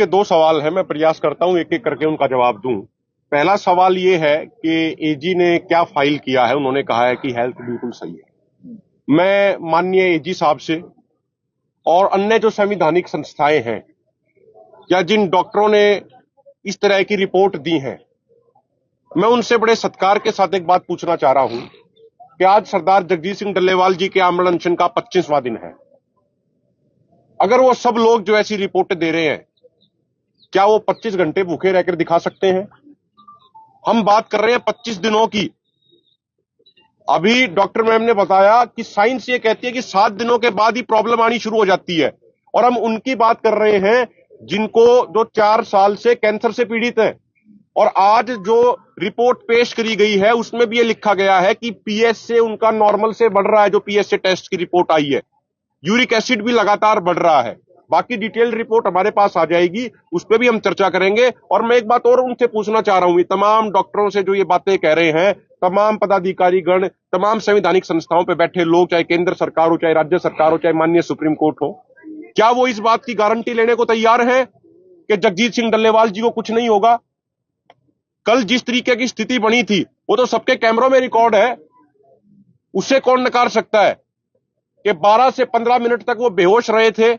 आपके दो सवाल हैं, मैं प्रयास करता हूं एक एक करके उनका जवाब दूं। पहला सवाल ये है कि एजी ने क्या फाइल किया है। उन्होंने कहा है कि हेल्थ बिल्कुल सही है। मैं माननीय एजी साहब से और अन्य जो संवैधानिक संस्थाएं हैं या जिन डॉक्टरों ने इस तरह की रिपोर्ट दी है, मैं उनसे बड़े सत्कार के साथ एक बात पूछना चाह रहा हूं कि आज सरदार जगजीत सिंह डल्लेवाल जी के आमरण अनशन का 25वां दिन है। अगर वो सब लोग जो ऐसी रिपोर्टें दे रहे हैं, क्या वो 25 घंटे भूखे रहकर दिखा सकते हैं? हम बात कर रहे हैं 25 दिनों की। अभी डॉक्टर मैम ने बताया कि साइंस ये कहती है कि 7 दिनों के बाद ही प्रॉब्लम आनी शुरू हो जाती है, और हम उनकी बात कर रहे हैं जिनको जो 4 साल से कैंसर से पीड़ित है। और आज जो रिपोर्ट पेश करी गई है उसमें भी ये लिखा गया है कि पीएच से उनका नॉर्मल से बढ़ रहा है। जो पीएच से टेस्ट की रिपोर्ट आई है, यूरिक एसिड भी लगातार बढ़ रहा है। बाकी डिटेल्ड रिपोर्ट हमारे पास आ जाएगी, उस पर भी हम चर्चा करेंगे। और मैं एक बात और उनसे पूछना चाह रहा हूं, ये तमाम डॉक्टरों से जो ये बातें कह रहे हैं, तमाम पदाधिकारी गण, तमाम संवैधानिक संस्थाओं पे बैठे लोग, चाहे केंद्र सरकार हो, चाहे राज्य सरकार हो, चाहे माननीय सुप्रीम कोर्ट हो, क्या वो इस बात की गारंटी लेने को तैयार है कि जगजीत सिंह डल्लेवाल जी को कुछ नहीं होगा? कल जिस तरीके की स्थिति बनी थी वो तो सबके कैमरों में रिकॉर्ड है, उसे कौन नकार सकता है कि 12 से 15 मिनट तक वो बेहोश रहे थे,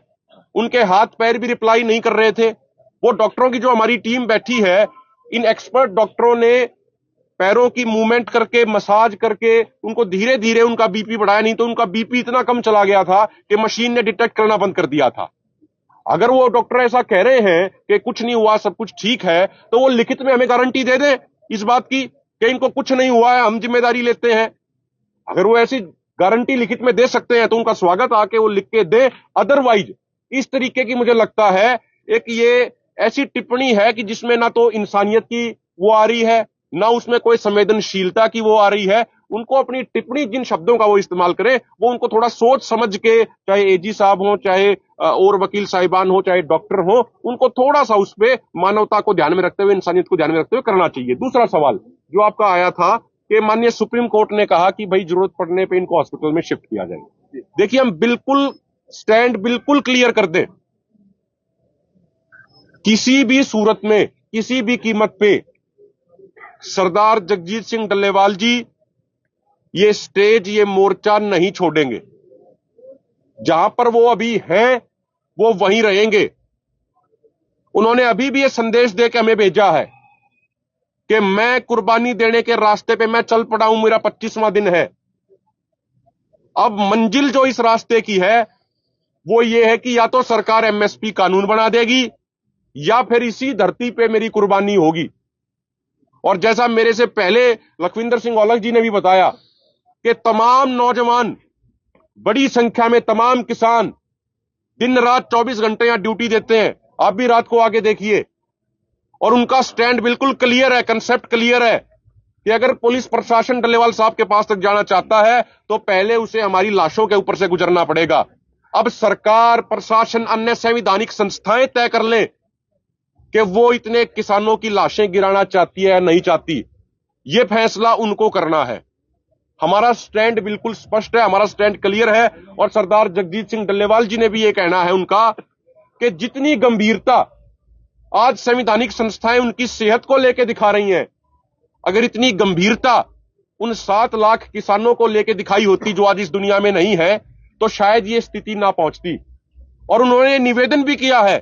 उनके हाथ पैर भी रिप्लाई नहीं कर रहे थे। वो डॉक्टरों की जो हमारी टीम बैठी है, इन एक्सपर्ट डॉक्टरों ने पैरों की मूवमेंट करके, मसाज करके उनको धीरे धीरे उनका बीपी बढ़ाया, नहीं तो उनका बीपी इतना कम चला गया था कि मशीन ने डिटेक्ट करना बंद कर दिया था। अगर वो डॉक्टर ऐसा कह रहे हैं कि कुछ नहीं हुआ, सब कुछ ठीक है, तो वो लिखित में हमें गारंटी दे दें इस बात की कि इनको कुछ नहीं हुआ है, हम जिम्मेदारी लेते हैं। अगर वो ऐसी गारंटी लिखित में दे सकते हैं तो उनका स्वागत, आके वो लिख के दे। अदरवाइज इस तरीके की मुझे लगता है एक ये ऐसी टिप्पणी है कि जिसमें ना तो इंसानियत की वो आ रही है, ना उसमें कोई संवेदनशीलता की वो आ रही है। उनको अपनी टिप्पणी जिन शब्दों का वो इस्तेमाल करें, वो उनको थोड़ा सोच समझ के, चाहे एजी साहब हो, चाहे और वकील साहिबान हो, चाहे डॉक्टर हो, उनको थोड़ा सा उस पे मानवता को ध्यान में रखते हुए, इंसानियत को ध्यान में रखते हुए करना चाहिए। दूसरा सवाल जो आपका आया था कि माननीय सुप्रीम कोर्ट ने कहा कि भाई जरूरत पड़ने पे इनको हॉस्पिटल में शिफ्ट किया जाए। देखिए, हम बिल्कुल स्टैंड बिल्कुल क्लियर कर दें, किसी भी सूरत में, किसी भी कीमत पे सरदार जगजीत सिंह डल्लेवाल जी ये स्टेज, ये मोर्चा नहीं छोड़ेंगे। जहां पर वो अभी हैं वो वहीं रहेंगे। उन्होंने अभी भी ये संदेश दे के हमें भेजा है कि मैं कुर्बानी देने के रास्ते पे मैं चल पड़ा हूं, मेरा 25वां दिन है। अब मंजिल जो इस रास्ते की है वो ये है कि या तो सरकार एमएसपी कानून बना देगी या फिर इसी धरती पे मेरी कुर्बानी होगी। और जैसा मेरे से पहले लखविंदर सिंह औलख जी ने भी बताया कि तमाम नौजवान, बड़ी संख्या में तमाम किसान दिन रात 24 घंटे यहां ड्यूटी देते हैं। आप भी रात को आके देखिए, और उनका स्टैंड बिल्कुल क्लियर है, कंसेप्ट क्लियर है कि अगर पुलिस प्रशासन डल्लेवाल साहब के पास तक जाना चाहता है तो पहले उसे हमारी लाशों के ऊपर से गुजरना पड़ेगा। अब सरकार, प्रशासन, अन्य संवैधानिक संस्थाएं तय कर लें कि वो इतने किसानों की लाशें गिराना चाहती है या नहीं चाहती। यह फैसला उनको करना है। हमारा स्टैंड बिल्कुल स्पष्ट है, हमारा स्टैंड क्लियर है। और सरदार जगजीत सिंह डल्लेवाल जी ने भी यह कहना है उनका कि जितनी गंभीरता आज संवैधानिक संस्थाएं उनकी सेहत को लेकर दिखा रही हैं, अगर इतनी गंभीरता उन 7 लाख किसानों को लेकर दिखाई होती जो आज इस दुनिया में नहीं है, तो शायद ये स्थिति ना पहुंचती। और उन्होंने निवेदन भी किया है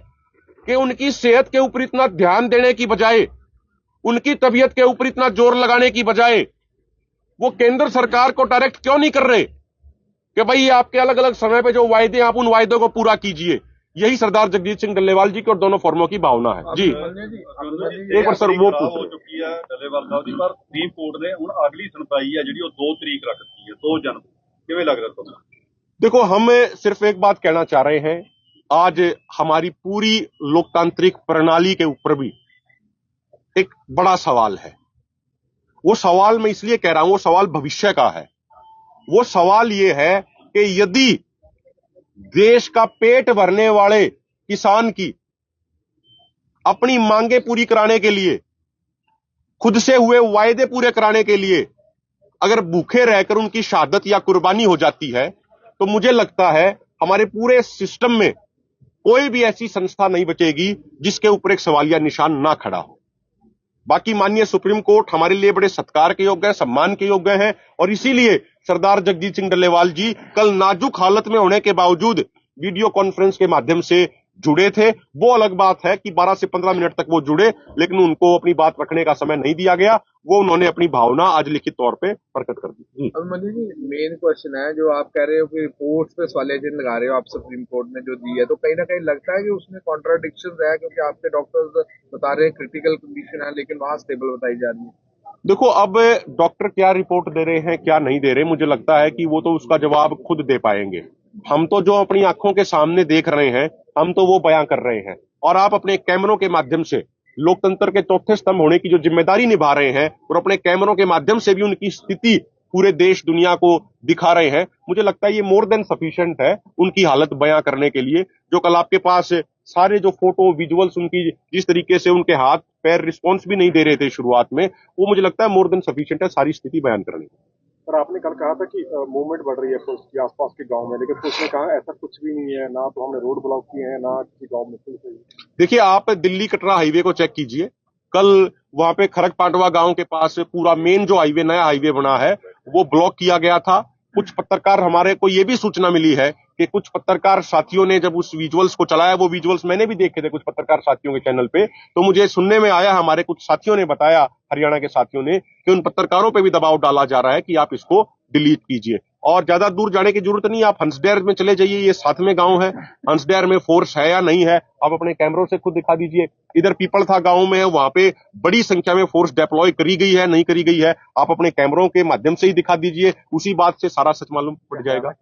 कि उनकी सेहत के ऊपर इतना ध्यान देने की बजाय, उनकी तबीयत के ऊपर इतना जोर लगाने की बजाय वो केंद्र सरकार को डायरेक्ट क्यों नहीं कर रहे कि भाई आपके अलग अलग समय पे जो वायदे, आप उन वायदों को पूरा कीजिए। यही सरदार जगजीत सिंह डल्लेवाल जी की और दोनों फॉर्मों की भावना है। जी एक बार सर वो पूछ हो चुकी है डल्लेवाल साहब की, पर सुप्रीम कोर्ट ने ਹੁਣ अगली सुनवाई है ਜਿਹੜੀ ਉਹ 2 ਤਰੀਕ ਰੱਖਤੀ है, 2 ਜਨਵਰੀ। ਕਿਵੇਂ ਲੱਗ ਰਿਹਾ ਤੁਹਾਨੂੰ? देखो, हम सिर्फ एक बात कहना चाह रहे हैं, आज हमारी पूरी लोकतांत्रिक प्रणाली के ऊपर भी एक बड़ा सवाल है। वो सवाल मैं इसलिए कह रहा हूं, वो सवाल भविष्य का है। वो सवाल ये है कि यदि देश का पेट भरने वाले किसान की अपनी मांगे पूरी कराने के लिए, खुद से हुए वायदे पूरे कराने के लिए अगर भूखे रहकर उनकी शहादत या कुर्बानी हो जाती है, तो मुझे लगता है हमारे पूरे सिस्टम में कोई भी ऐसी संस्था नहीं बचेगी जिसके ऊपर एक सवालिया निशान ना खड़ा हो। बाकी माननीय सुप्रीम कोर्ट हमारे लिए बड़े सत्कार के योग्य है, सम्मान के योग्य है, और इसीलिए सरदार जगजीत सिंह डल्लेवाल जी कल नाजुक हालत में होने के बावजूद वीडियो कॉन्फ्रेंस के माध्यम से जुड़े थे। वो अलग बात है कि 12 से 15 मिनट तक वो जुड़े, लेकिन उनको अपनी बात रखने का समय नहीं दिया गया। वो उन्होंने अपनी भावना आज लिखित तौर पे प्रकट कर दी। अभिमन्यु जी, मेन क्वेश्चन है जो आप कह रहे हो कि रिपोर्ट्स पे सवालिया चिन्ह लगा रहे हो आप सुप्रीम कोर्ट ने जो दी है, तो कहीं ना कहीं लगता है कि उसमें कॉन्ट्राडिक्शन है, क्योंकि आपके डॉक्टर्स बता रहे हैं क्रिटिकल कंडीशन है लेकिन वहां स्टेबल बताई जा रही है। देखो, अब डॉक्टर क्या रिपोर्ट दे रहे हैं क्या नहीं दे रहे, मुझे लगता है कि वो तो उसका जवाब खुद दे पाएंगे। हम तो जो अपनी आंखों के सामने देख रहे हैं, हम तो वो बयां कर रहे हैं, और आप अपने कैमरों के माध्यम से लोकतंत्र के चौथे स्तंभ होने की जो जिम्मेदारी निभा रहे हैं और अपने कैमरों के माध्यम से भी उनकी स्थिति पूरे देश दुनिया को दिखा रहे हैं। मुझे लगता है ये मोर देन सफिशिएंट है उनकी हालत बयां करने के लिए। जो कल आपके पास सारे जो फोटो विजुअल्स उनकी जिस तरीके से उनके हाथ पैर रिस्पॉन्स भी नहीं दे रहे थे शुरुआत में, वो मुझे लगता है मोर देन सफिशिएंट है सारी स्थिति बयान करने की। पर आपने कल कहा था कि मूवमेंट बढ़ रही है पुलिस की आसपास के गांव में, लेकिन पुलिस ने कहा ऐसा कुछ भी नहीं है, ना तो हमने रोड ब्लॉक किए हैं, ना किसी गांव में पुलिस हुई। देखिए, आप दिल्ली कटरा हाईवे को चेक कीजिए। कल वहां पे खरक पांडवा गांव के पास पूरा मेन जो हाईवे नया हाईवे बना है वो ब्लॉक किया गया था। कुछ पत्रकार, हमारे को ये भी सूचना मिली है कि कुछ पत्रकार साथियों ने जब उस विजुअल्स को चलाया, वो विजुअल्स मैंने भी देखे थे कुछ पत्रकार साथियों के चैनल पे, तो मुझे सुनने में आया, हमारे कुछ साथियों ने बताया, हरियाणा के साथियों ने, कि उन पत्रकारों पे भी दबाव डाला जा रहा है कि आप इसको डिलीट कीजिए। और ज्यादा दूर जाने की जरूरत नहीं, आप हंसडेर में चले जाइए, ये साथ में गांव है। हंसडेर में फोर्स है या नहीं है, आप अपने कैमरों से खुद दिखा दीजिए। इधर पीपल था गांव में है, वहां पे बड़ी संख्या में फोर्स डिप्लॉय करी गई है नहीं करी गई है, आप अपने कैमरों के माध्यम से ही दिखा दीजिए, उसी बात से सारा सच मालूम पड़ जाएगा।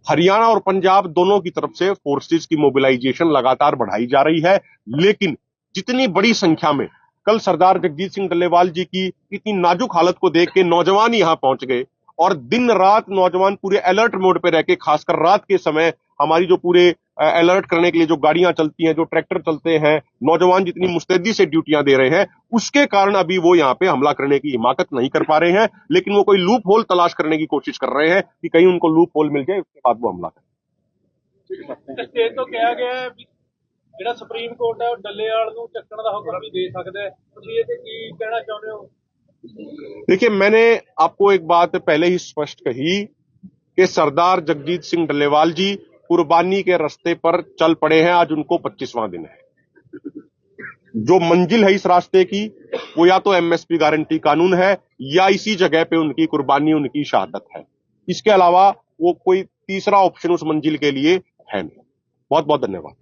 हरियाणा और पंजाब दोनों की तरफ से फोर्सेस की मोबिलाइजेशन लगातार बढ़ाई जा रही है, लेकिन जितनी बड़ी संख्या में कल सरदार जगजीत सिंह डल्लेवाल जी की इतनी नाजुक हालत को देख के नौजवान यहां पहुंच गए, और दिन रात नौजवान पूरे अलर्ट मोड पे रह के, खासकर रात के समय हमारी जो पूरे अलर्ट करने के लिए जो गाड़ियां चलती हैं, जो ट्रैक्टर चलते हैं, नौजवान जितनी मुस्तैदी से ड्यूटियां दे रहे हैं, उसके कारण अभी वो यहाँ पे हमला करने की हिमाकत नहीं कर पा रहे हैं। लेकिन वो कोई लूप होल तलाश करने की कोशिश कर रहे हैं कि कहीं उनको लूप होल मिल जाए, उसके बाद वो हमला करें। तो कहा गया है ਜਿਹੜਾ ਸੁਪਰੀਮ ਕੋਰਟ ਹੈ ਉਹ ਡੱਲੇਵਾਲ ਨੂੰ ਚੱਕਣ ਦਾ ਹੁਕਮ ਵੀ ਦੇ ਸਕਦਾ ਹੈ, ਤੁਸੀਂ ਇਹ ਤੇ ਕੀ ਕਹਿਣਾ ਚਾਹੁੰਦੇ ਹੋ? देखिए, मैंने आपको एक बात पहले ही स्पष्ट कही कि सरदार जगजीत सिंह डल्लेवाल जी कुर्बानी के रास्ते पर चल पड़े हैं। आज उनको 25वां दिन है। जो मंजिल है इस रास्ते की, वो या तो एमएसपी गारंटी कानून है या इसी जगह पे उनकी कुर्बानी, उनकी शहादत है। इसके अलावा वो कोई तीसरा ऑप्शन उस मंजिल के लिए है नहीं। बहुत बहुत धन्यवाद।